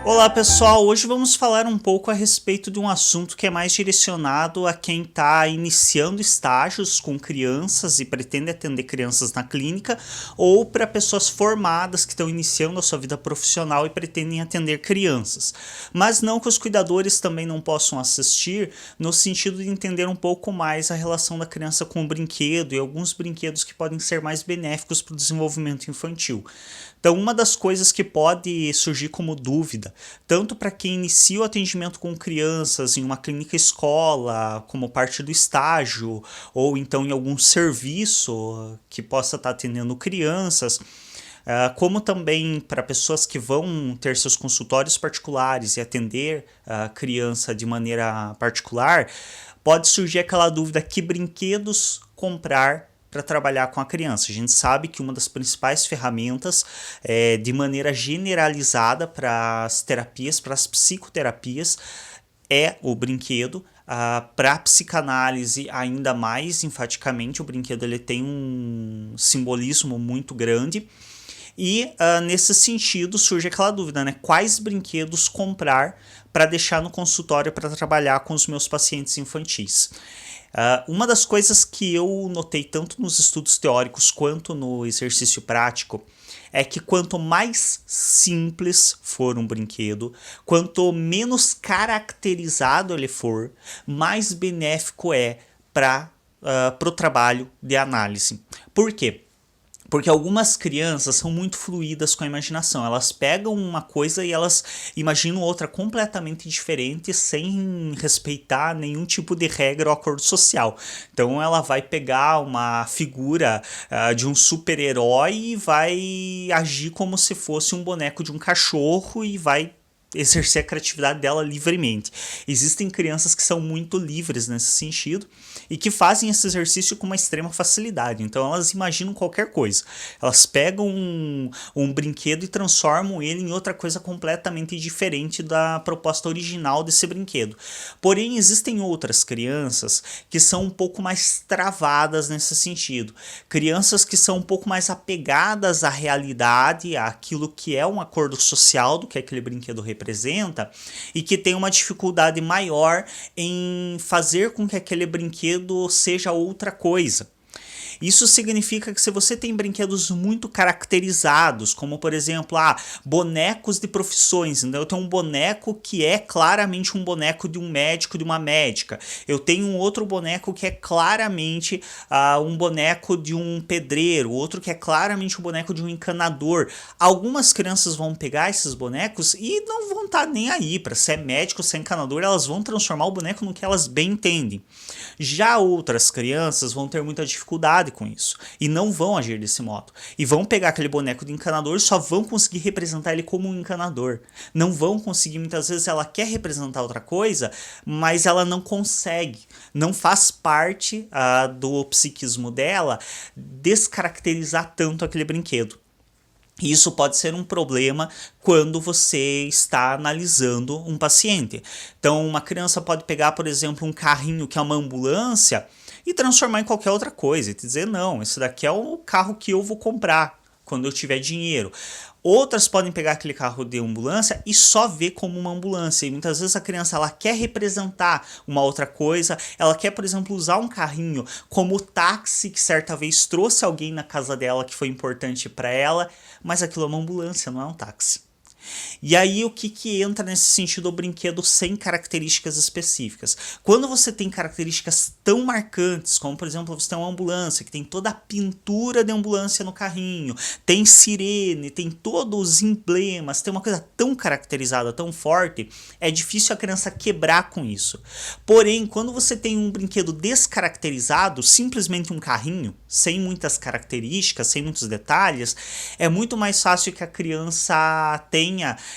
Olá pessoal, hoje vamos falar um pouco a respeito de um assunto que é mais direcionado a quem está iniciando estágios com crianças e pretende atender crianças na clínica, ou para pessoas formadas que estão iniciando a sua vida profissional e pretendem atender crianças. Mas não que os cuidadores também não possam assistir, no sentido de entender um pouco mais a relação da criança com o brinquedo e alguns brinquedos que podem ser mais benéficos para o desenvolvimento infantil. Então, uma das coisas que pode surgir como dúvida, tanto para quem inicia o atendimento com crianças em uma clínica escola, como parte do estágio, ou então em algum serviço que possa estar atendendo crianças, como também para pessoas que vão ter seus consultórios particulares e atender a criança de maneira particular, pode surgir aquela dúvida: que brinquedos comprar para trabalhar com a criança. A gente sabe que uma das principais ferramentas de maneira generalizada para as terapias, para as psicoterapias, é o brinquedo. Para a psicanálise, ainda mais enfaticamente, o brinquedo ele tem um simbolismo muito grande. E nesse sentido surge aquela dúvida, né? Quais brinquedos comprar para deixar no consultório para trabalhar com os meus pacientes infantis? Uma das coisas que eu notei tanto nos estudos teóricos quanto no exercício prático é que quanto mais simples for um brinquedo, quanto menos caracterizado ele for, mais benéfico é para o trabalho de análise. Por quê? Porque algumas crianças são muito fluídas com a imaginação. Elas pegam uma coisa e elas imaginam outra completamente diferente, sem respeitar nenhum tipo de regra ou acordo social. Então ela vai pegar uma figura de um super-herói e vai agir como se fosse um boneco de um cachorro e vai exercer a criatividade dela livremente. Existem crianças que são muito livres nesse sentido e que fazem esse exercício com uma extrema facilidade. Então elas imaginam qualquer coisa. Elas pegam um brinquedo e transformam ele em outra coisa completamente diferente da proposta original desse brinquedo. Porém, existem outras crianças que são um pouco mais travadas nesse sentido. Crianças que são um pouco mais apegadas à realidade, àquilo que é um acordo social do que aquele brinquedo representa, e que tem uma dificuldade maior em fazer com que aquele brinquedo seja outra coisa. Isso significa que se você tem brinquedos muito caracterizados, como por exemplo, bonecos de profissões, então eu tenho um boneco que é claramente um boneco de um médico, de uma médica. Eu tenho um outro boneco que é claramente um boneco de um pedreiro, outro que é claramente um boneco de um encanador. Algumas crianças vão pegar esses bonecos e não vão estar nem aí para se é médico, se é encanador, elas vão transformar o boneco no que elas bem entendem. Já outras crianças vão ter muita dificuldade com isso e não vão agir desse modo, e vão pegar aquele boneco de encanador e só vão conseguir representar ele como um encanador. Não vão conseguir, muitas vezes ela quer representar outra coisa, mas ela não consegue, não faz parte do psiquismo dela descaracterizar tanto aquele brinquedo. Isso pode ser um problema quando você está analisando um paciente. Então, uma criança pode pegar, por exemplo, um carrinho que é uma ambulância e transformar em qualquer outra coisa e dizer: não, esse daqui é o carro que eu vou comprar quando eu tiver dinheiro. Outras podem pegar aquele carro de ambulância e só ver como uma ambulância. E muitas vezes a criança ela quer representar uma outra coisa. Ela quer, por exemplo, usar um carrinho como o táxi que certa vez trouxe alguém na casa dela que foi importante para ela. Mas aquilo é uma ambulância, não é um táxi. E aí o que entra nesse sentido o brinquedo sem características específicas? Quando você tem características tão marcantes, como por exemplo você tem uma ambulância que tem toda a pintura de ambulância no carrinho, tem sirene, tem todos os emblemas, tem uma coisa tão caracterizada, tão forte, é difícil a criança quebrar com isso. Porém, quando você tem um brinquedo descaracterizado, simplesmente um carrinho, sem muitas características, sem muitos detalhes, é muito mais fácil que a criança tenha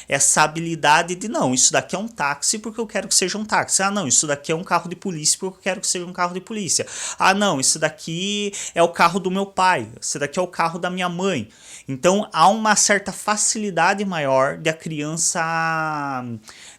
essa habilidade de: não, isso daqui é um táxi porque eu quero que seja um táxi. Não, isso daqui é um carro de polícia porque eu quero que seja um carro de polícia. Não, isso daqui é o carro do meu pai, esse daqui é o carro da minha mãe. Então há uma certa facilidade maior de a criança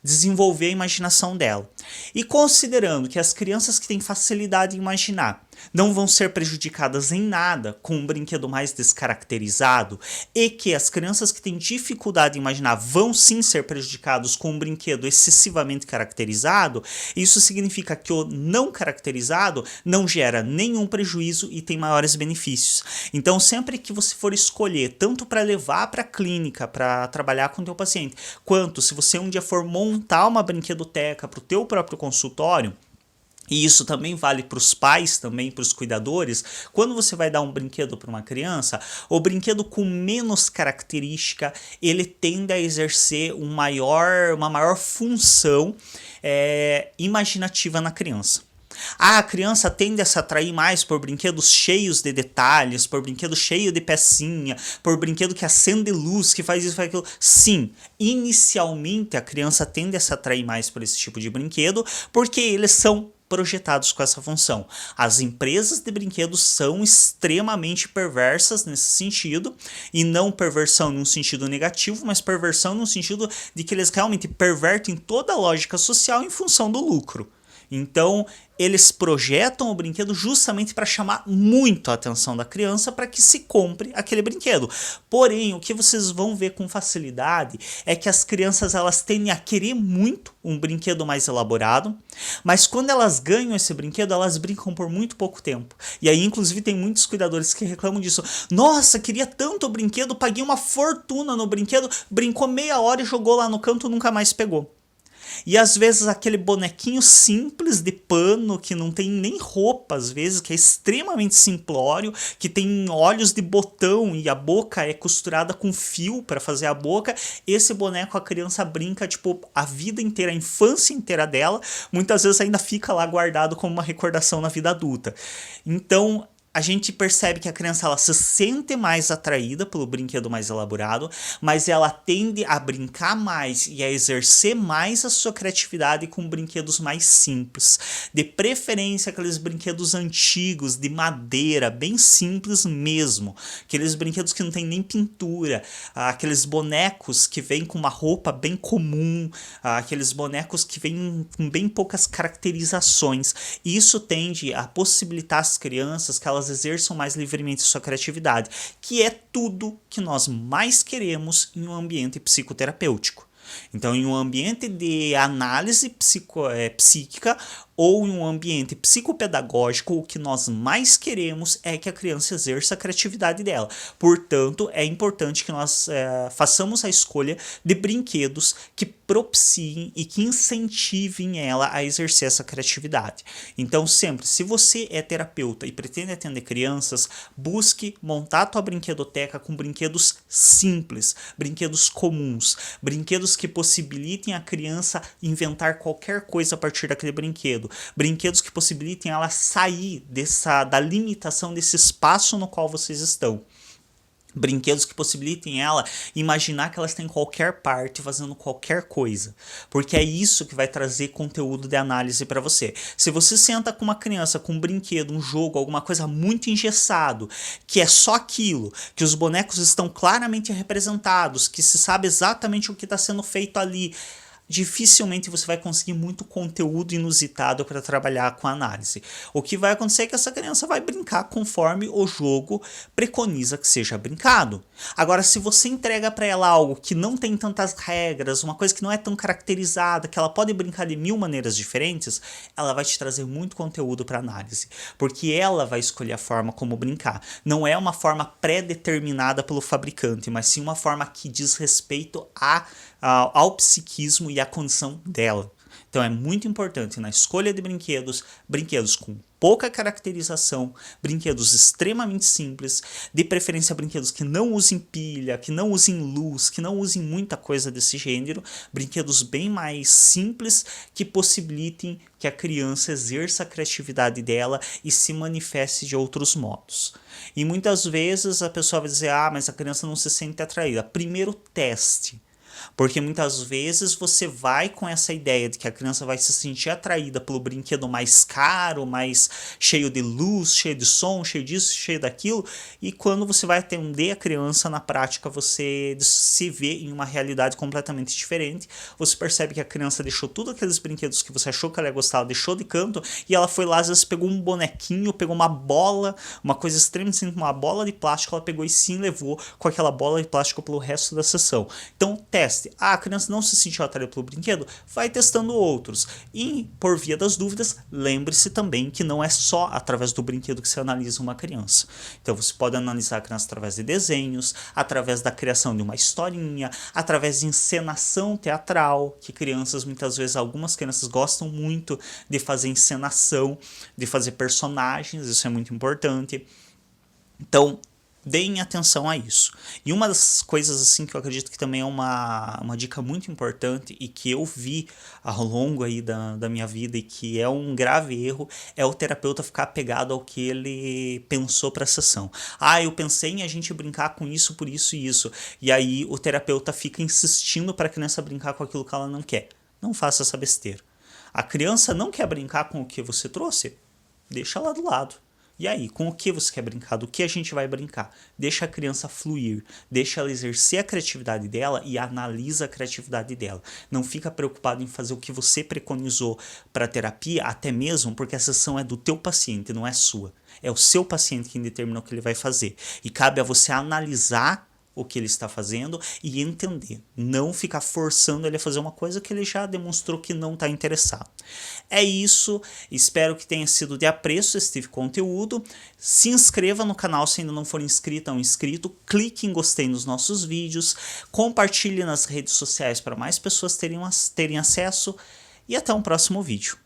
desenvolver a imaginação dela. E considerando que as crianças que têm facilidade em imaginar não vão ser prejudicadas em nada com um brinquedo mais descaracterizado e que as crianças que têm dificuldade em imaginar vão sim ser prejudicados com um brinquedo excessivamente caracterizado, isso significa que o não caracterizado não gera nenhum prejuízo e tem maiores benefícios. Então, sempre que você for escolher, tanto para levar para a clínica, para trabalhar com o teu paciente, quanto se você um dia for montar uma brinquedoteca para o teu próprio consultório, e isso também vale para os pais, também para os cuidadores. Quando você vai dar um brinquedo para uma criança, o brinquedo com menos característica, ele tende a exercer uma maior função imaginativa na criança. A criança tende a se atrair mais por brinquedos cheios de detalhes, por brinquedo cheio de pecinha, por brinquedo que acende luz, que faz isso, faz aquilo. Sim, inicialmente a criança tende a se atrair mais por esse tipo de brinquedo, porque eles são projetados com essa função. As empresas de brinquedos são extremamente perversas nesse sentido, e não perversão num sentido negativo, mas perversão no sentido de que eles realmente pervertem toda a lógica social em função do lucro. Então, eles projetam o brinquedo justamente para chamar muito a atenção da criança para que se compre aquele brinquedo. Porém, o que vocês vão ver com facilidade é que as crianças elas tendem a querer muito um brinquedo mais elaborado, mas quando elas ganham esse brinquedo, elas brincam por muito pouco tempo. E aí, inclusive, tem muitos cuidadores que reclamam disso. Nossa, queria tanto o brinquedo, paguei uma fortuna no brinquedo, brincou meia hora e jogou lá no canto, nunca mais pegou. E às vezes aquele bonequinho simples de pano, que não tem nem roupa às vezes, que é extremamente simplório, que tem olhos de botão e a boca é costurada com fio para fazer a boca, esse boneco a criança brinca tipo a vida inteira, a infância inteira dela, muitas vezes ainda fica lá guardado como uma recordação na vida adulta. Então a gente percebe que a criança ela se sente mais atraída pelo brinquedo mais elaborado, mas ela tende a brincar mais e a exercer mais a sua criatividade com brinquedos mais simples. De preferência, aqueles brinquedos antigos, de madeira, bem simples mesmo. Aqueles brinquedos que não tem nem pintura, aqueles bonecos que vêm com uma roupa bem comum, aqueles bonecos que vêm com bem poucas caracterizações. Isso tende a possibilitar às crianças que elas exerçam mais livremente sua criatividade, que é tudo que nós mais queremos em um ambiente psicoterapêutico. Então, em um ambiente de análise psíquica ou em um ambiente psicopedagógico, o que nós mais queremos é que a criança exerça a criatividade dela. Portanto, é importante que nós façamos a escolha de brinquedos que propiciem e que incentivem ela a exercer essa criatividade. Então, sempre, se você é terapeuta e pretende atender crianças, busque montar a tua brinquedoteca com brinquedos simples, brinquedos comuns, brinquedos que possibilitem a criança inventar qualquer coisa a partir daquele brinquedo. Brinquedos que possibilitem ela sair da limitação desse espaço no qual vocês estão. Brinquedos que possibilitem ela imaginar que elas têm qualquer parte fazendo qualquer coisa, porque é isso que vai trazer conteúdo de análise para você. Se você senta com uma criança com um brinquedo, um jogo, alguma coisa muito engessado, que é só aquilo, que os bonecos estão claramente representados, que se sabe exatamente o que está sendo feito ali, dificilmente você vai conseguir muito conteúdo inusitado para trabalhar com a análise. O que vai acontecer é que essa criança vai brincar conforme o jogo preconiza que seja brincado. Agora, se você entrega para ela algo que não tem tantas regras, uma coisa que não é tão caracterizada, que ela pode brincar de 1000 maneiras diferentes, ela vai te trazer muito conteúdo para análise, porque ela vai escolher a forma como brincar. Não é uma forma pré-determinada pelo fabricante, mas sim uma forma que diz respeito ao psiquismo e à condição dela. Então é muito importante na escolha de brinquedos, brinquedos com pouca caracterização, brinquedos extremamente simples, de preferência brinquedos que não usem pilha, que não usem luz, que não usem muita coisa desse gênero, brinquedos bem mais simples que possibilitem que a criança exerça a criatividade dela e se manifeste de outros modos. E muitas vezes a pessoa vai dizer, mas a criança não se sente atraída. Primeiro teste. Porque muitas vezes você vai com essa ideia de que a criança vai se sentir atraída pelo brinquedo mais caro, mais cheio de luz, cheio de som, cheio disso, cheio daquilo, e quando você vai atender a criança, na prática você se vê em uma realidade completamente diferente. Você percebe que a criança deixou tudo aqueles brinquedos que você achou que ela ia gostar, ela deixou de canto, e ela foi lá, às vezes pegou um bonequinho, pegou uma bola, uma coisa extremamente simples, uma bola de plástico, ela pegou e sim levou com aquela bola de plástico pelo resto da sessão. Então teste. Ah, a criança não se sentiu atraída pelo brinquedo? Vai testando outros. E por via das dúvidas, lembre-se também que não é só através do brinquedo que se analisa uma criança. Então você pode analisar a criança através de desenhos, através da criação de uma historinha, através de encenação teatral, que crianças, muitas vezes, algumas crianças gostam muito de fazer encenação, de fazer personagens, isso é muito importante. Então, deem atenção a isso. E uma das coisas assim que eu acredito que também é uma dica muito importante e que eu vi ao longo aí da minha vida e que é um grave erro, é o terapeuta ficar apegado ao que ele pensou para a sessão. Ah, eu pensei em a gente brincar com isso, por isso e isso. E aí o terapeuta fica insistindo para a criança brincar com aquilo que ela não quer. Não faça essa besteira. A criança não quer brincar com o que você trouxe? Deixa ela do lado. E aí, com o que você quer brincar? Do que a gente vai brincar? Deixa a criança fluir, deixa ela exercer a criatividade dela e analisa a criatividade dela. Não fica preocupado em fazer o que você preconizou para a terapia, até mesmo porque a sessão é do teu paciente, não é sua. É o seu paciente quem determina o que ele vai fazer. E cabe a você analisar o que ele está fazendo e entender. Não ficar forçando ele a fazer uma coisa que ele já demonstrou que não está interessado. É isso. Espero que tenha sido de apreço este conteúdo. Se inscreva no canal se ainda não for inscrito ou inscrito. Clique em gostei nos nossos vídeos. Compartilhe nas redes sociais para mais pessoas terem acesso. E até um próximo vídeo.